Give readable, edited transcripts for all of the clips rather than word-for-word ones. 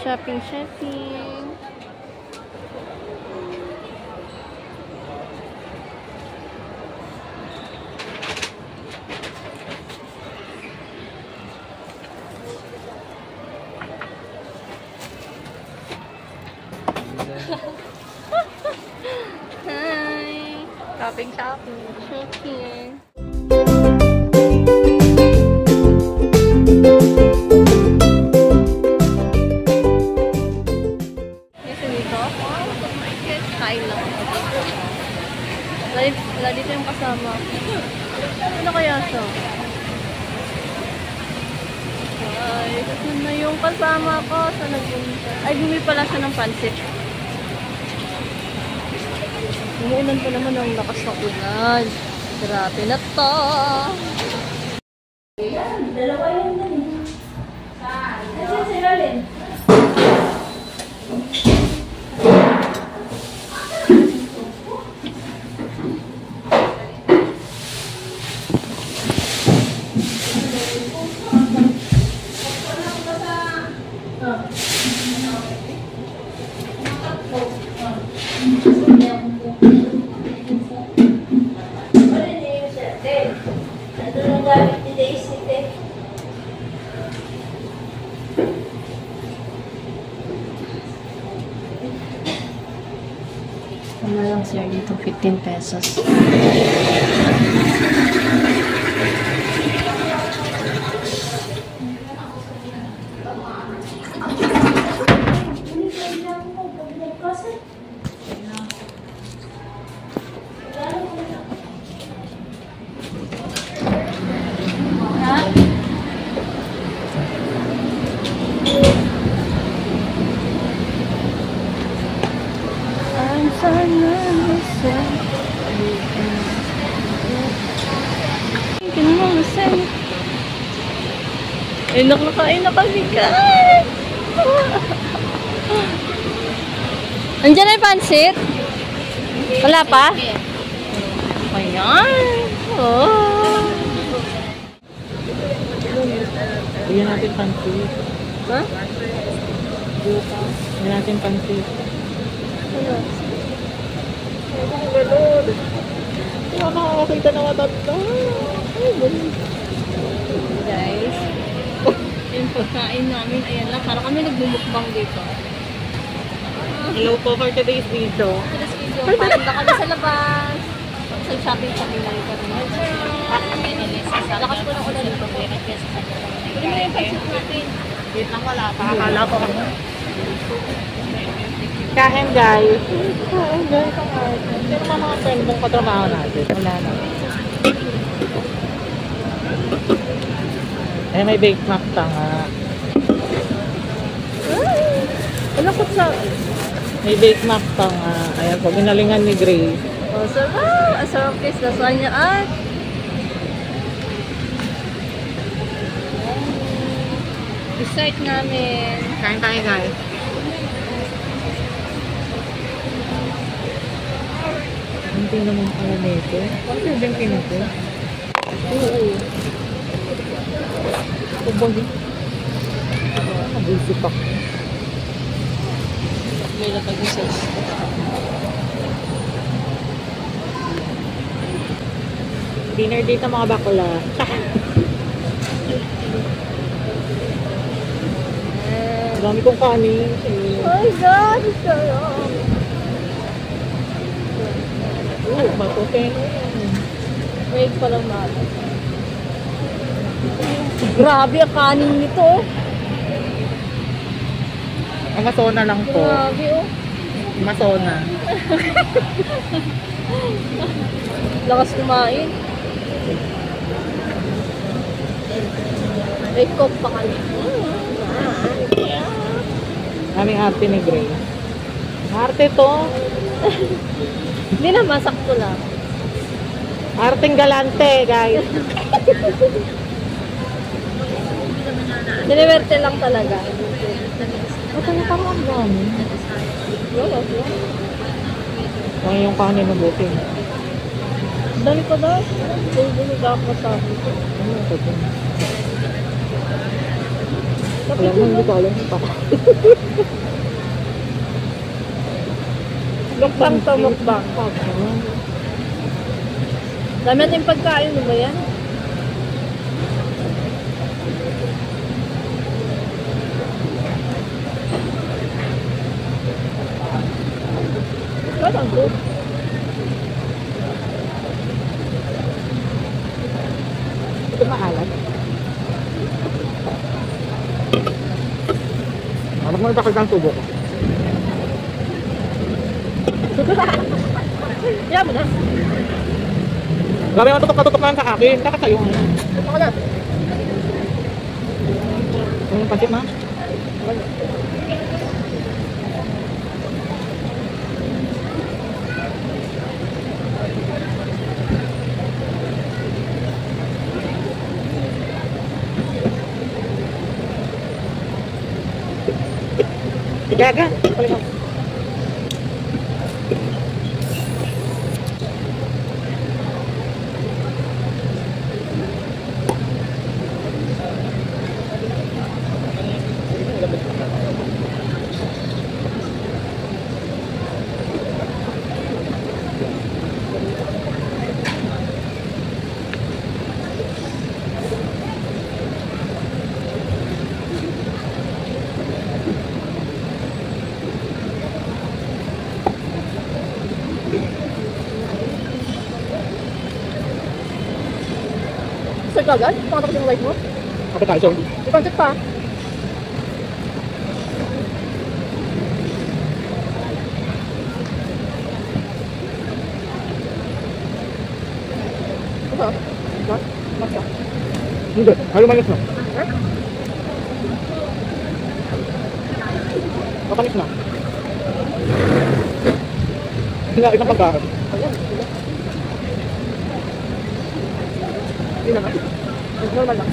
Shopping, shopping. Hi! Shopping, shopping. Shopping. Wala dito yung kasama. Ano kaya siya? Ay, saan na yung kasama ko? Saan nagpunta? Ay, bumili pala siya ng pansit. Umuulan pa naman ang lakas ng ulan. Grabe na to. Dalawa yan din. Saan? Kasi si Rolin. Ano lang sir dito? 15 pesos. Ay, nakakain na kami, guys! Andiyan na yung pansit? Wala pa? Ayan! Oh! Bigyan natin pansit. Ha? Bigyan natin pansit. Ano? Nakakakita na matanda. Guys, yung pagkain namin, ayan lang, para kami nagmumukbang dito. Hello po for today's video. Today's video, parang na kami sa labas. Sa shopping na rin kami. Lakas ko ng ulan dito. Pwede mo yung pansit natin. Wait lang, wala pa. Akala ko. Kain guys. Kain guys. Pero mga friend mong katrabaho natin. Wala na. Eh, may bake makta nga. Ano ko sa... May bake makta nga. Ayan po, ginalingan ni Grace. Oh, sarap! Ang sarap guys, lasagna at... Dessert namin. Kain tayo guys. Hindi naman pala nito. Bakit yung bengke nito? Oo. Kumbagi. Nag-isip ako. May latag yung sauce. Dinner dito mga bakla. Dami kong kanin. Oh my God! Sarap! Matutin. Wait pa lang natin. Grabe ang kanin nito. Ang masona lang po. Grabe oh. Masona. Lakas kumain. May coke pa kami. Aming arte ni Grace. Arte to. Hindi na, masakto lang. Arteng galante, guys. Diniwerte lang talaga. Ba't ano parang ang dami? Wala. Ang yung kanin na buti. Dali pa daw. Bulbulog ako sa akin. Ano ito dun? Alam mo, hindi ko alam pa. Mukbang to, mukbang. Dami natin pagkain, ano ba yan? What ang good? Ito maalat. Ano mo ipakita ang tubo ko? Yan mo na. Grabe yung tutok lang sa akin. Dapat sa'yo. Ako na. Ano yung pansit na? Gaga. Sir ka agad? Pangatapos yung life mo? Appetizer. Ipansit pa. Ito? What? Masa? Hindi. Halo manis na. Matamis na. Isang pagkain. Ayan. Hindi naman. Normal lang.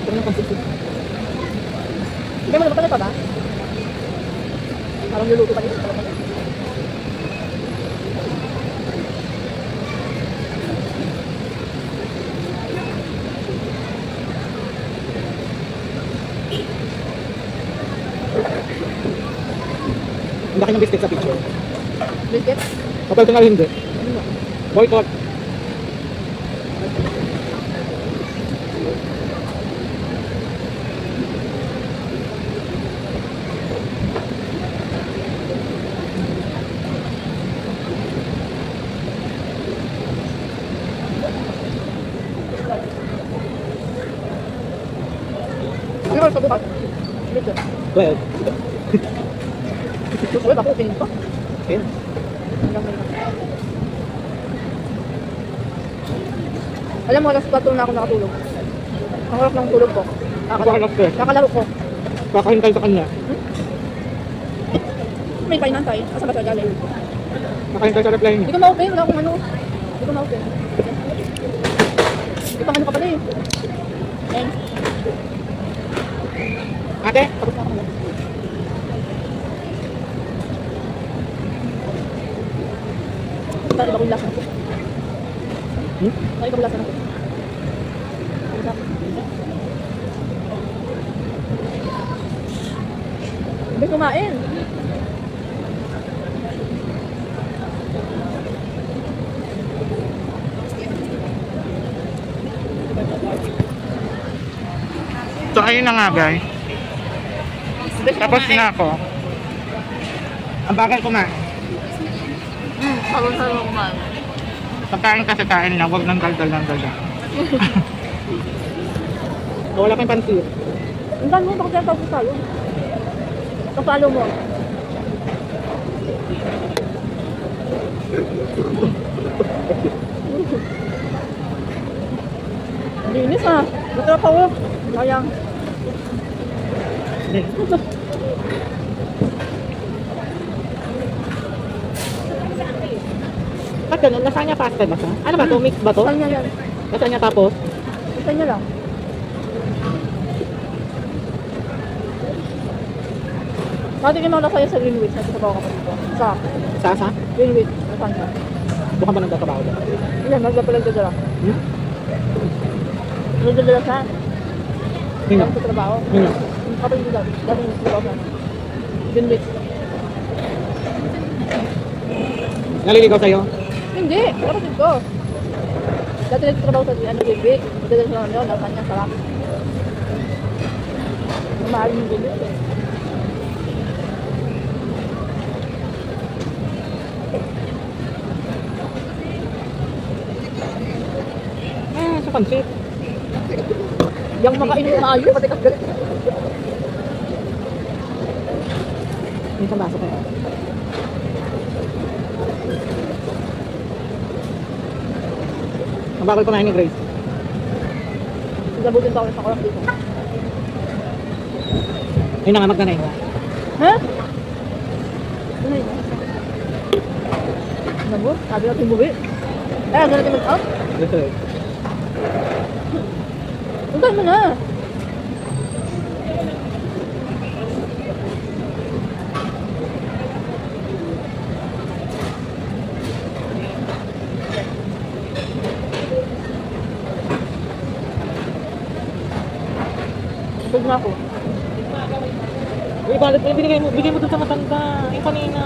Ito na pansit. Hindi mo naman pa ba? Parang luluto pa dito. Ang laki ng biscuit sa picture. Biscuit? Kapag tingal hindi. Boycott. Hindi mo sa bukas. Biscuit. 12. Uy, ako tingin pa. 10. Alam mo, alas 4 na ako nakatulog. Ang harap ng tulog ko. Nakakalap ko. Nakalaro ko. Kakahintay sa kanya. May painantay. Asa ba siya galing? Nakahintay sa reply niya. Hindi ko ma-open. Wala akong ano. Hindi ko ma-open. Hindi pang ano ka pala eh. Ayun. Ate? Tapos na ako ngayon. Tari ba kong lasa na? Tari ba kong lasa na? Hindi kumain. So ayun na nga guys. Tapos na ako. Ang bagal kumain. Halo-halo kumain. Pagkain kasi kain lang, huwag nang daldal ng daldal. Wala kang pansit. Ang dami mo, bakit yan tapos salo? Kapalo mo. Linis ha. Masarap ako. Sayang. Ba't ganun? Lasagna pasta ba siya? Ano ba to? Mix ba to? Lasagna yan. Lasagna tapos? Lasagna lang. Pati kayo mga lasagna sa Greenwich. Nasa sabaw ka pa dito. Sa Sa? Greenwich. Lasagna. Doon ka ba nagtatrabaho doon? Hindi, nagdadala. Hmm? Nagdadala siya. Sino? Sa trabaho. Sino? Kapag hindi daw. Dati yung trabaho siya. Binwit. Naliligaw sa'yo? Hindi, kapatid ko. Dati nagtatrabaho sa baby. Nagdadala siya naman yun. Nasa kanya sarap. Mahal yung binwit eh. Sa pansit. Yung makainin na ayun, pati kagat. May isang baso kayo. Ang bakal kumain ni Grace. Sabutin pa ako sa kurap dito. Ayun na nga magdanay mo. Ha? Ano yun? Nabo? Sabi natin buwi. Ganun natin mag-out? Dito eh. Hintay mo na. Busog na ako. Uy, balit mo. Bigay mo doon sa matanda. Yung kanina.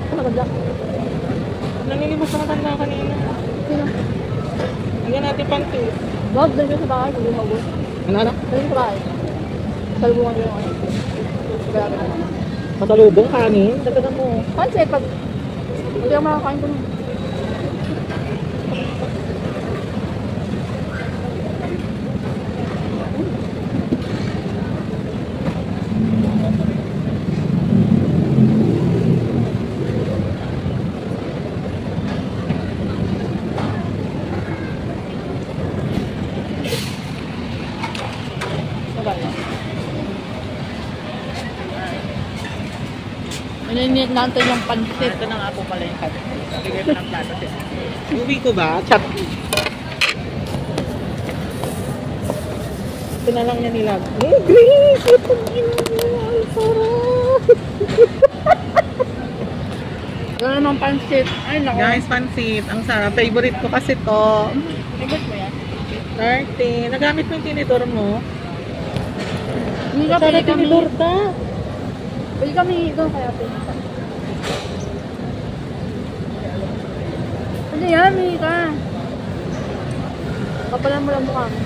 Ano maganda? Nanilimus sa matanda kanina. Sino? Hanggang natin pansit. Wag, doon siya sa bahay. Hindi mo maubos. Ano? Doon sa bahay. Salubungan ko yung ano. Kaya ka naman. Masalubong kanin. Dagdagan mo. Kasi pag hindi ako makakain ko nun. Ininit natin yung pansit. Ito na nga po pala yung pansit. Bigay mo ng plato siya. Uwi ko ba? Chat. Ito na lang niya nilag. Eh, Grace! Ito ang sarap! Gano'n naman pansit. Ay, naku. Guys, pansit. Ang sarap. Favorite ko kasi to. Favorite mo yan? 30. Nagamit mo yung tinidor mo? Hindi ka, Sana pili kami. tinidor ta. Pili kami doon kaya pili. Hindi yan, pili ka. Kapalan mo lang mukha mo.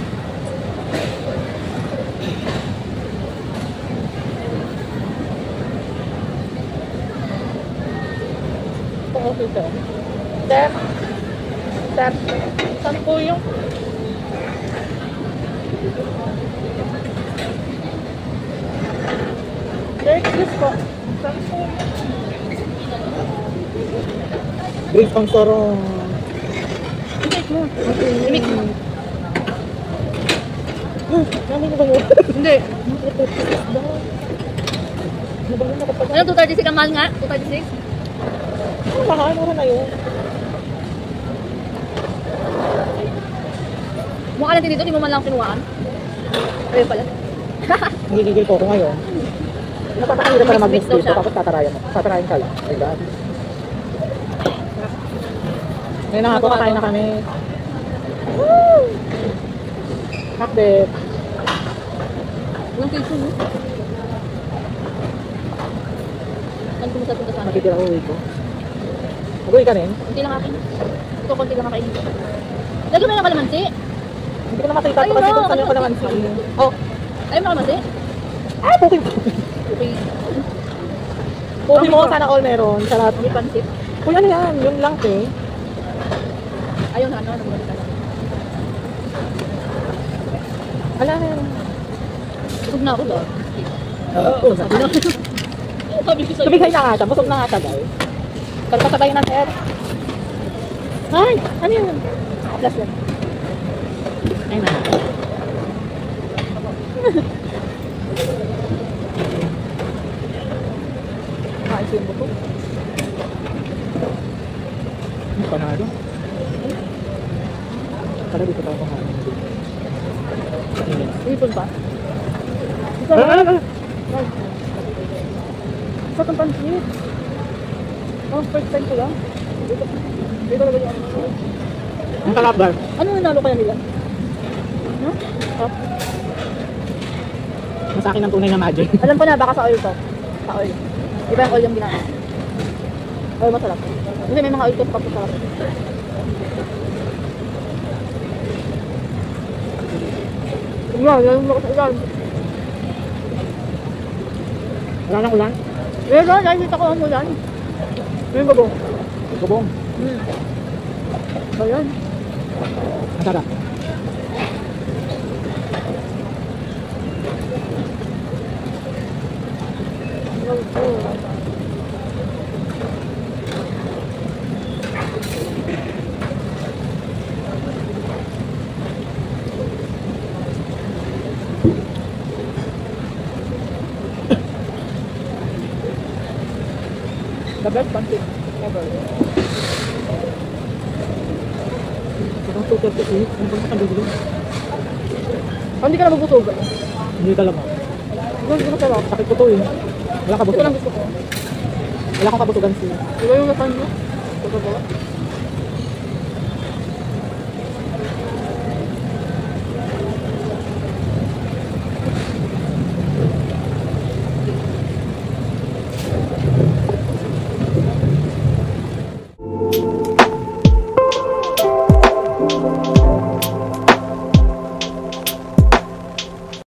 Okay, sir. Step. Step. Saan po yung? Excuse po. Saan po? Grace pang sorong. Limit mo. Limit mo. Namin na ba yun? Hindi. Ano ba yun? Nakapag- Ano, 236 ang mahal nga? 236? Ano mahal? Mura na yun. Mukha lang dito, di mo man lang kinuhaan. Ayun pala. Nagigigil po ako ngayon. Napakahirap para mag-mix Mix daw dito, siya. tapos tatarayan mo. Tatarayan ka lang. My God. Ngayon na nga po, kakain na kami. Woo! Hakbet. Walang piso, no? Ano kung sa sana? Makitira uwi ko. Mag-uwi ka rin? Kunti lang akin. Ito, kunti lang makainin ko. Lagi mo yung kalamansi. Hindi ko na makita Ayun ito kasi na, kung saan yung kalamansi. kalamansi. Oh, Ayaw mo kalamansi? ay, puti. Okay. Puti mo, sana all meron. Sarap. May pansit. Uy, ano yan? Yun lang, te. Ayaw na, ano, nagbalik ka lang. Ala na yan. Busog na ako, ba? Oo, sabi na. Sabi ko sa'yo. Tumigay na nga siya. Busog na nga siya, guys. Pero kasabay na, sir. Ay, ano yun? Plus lang. Ay, na. Ice mo to. Panado. Para dito tayo kumain. Ipon pa. Ah! Sa itong pansit. Oh, first time ko lang. Dito na ganyan. Ang sarap ba? Ano nanalo kaya nila? No? Oh. Sa akin ang tunay na magic. Alam ko na, baka sa oil to. Sa oil. Iba yung oil yung ginagawa. Oil masarap. Kasi may mga oil test pa po sarap. Yan mo ko sa ilan. Wala nang ulan? Meron, nakikita ko ang ulan. Yung babong. Gubong. Ayan. Ang sarap. The best pancake ever. Itong 238. Ano ba sa kandulo? Hindi ka na mabusog. Hindi talaga. Hindi ko sarap. Sakit ko to eh. Wala Ito lang kabusugan. gusto ko. Wala kang kabusugan siya. Iba yung nasan mo. Ito ba?